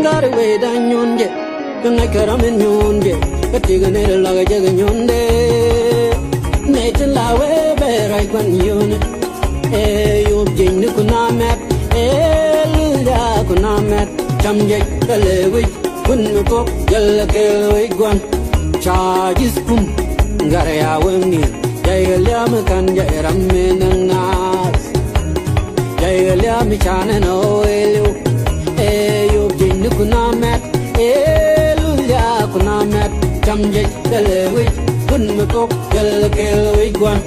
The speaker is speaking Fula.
Garwe da nyonje, kanga karamen nyonje, katiga laga jaga nyonde. Netin lawe berai kwan yone, yub jing kunamet, lulja kunamet, chamje kalewi, kunko yalla kelewi gwan, charges pum, garaya wengi, jaya liam kan jaya ramenangas, jaya liam chane no elu. Kunamet, lulja kunamet, chamje kelewi, kun meko yalla kelewi gwan.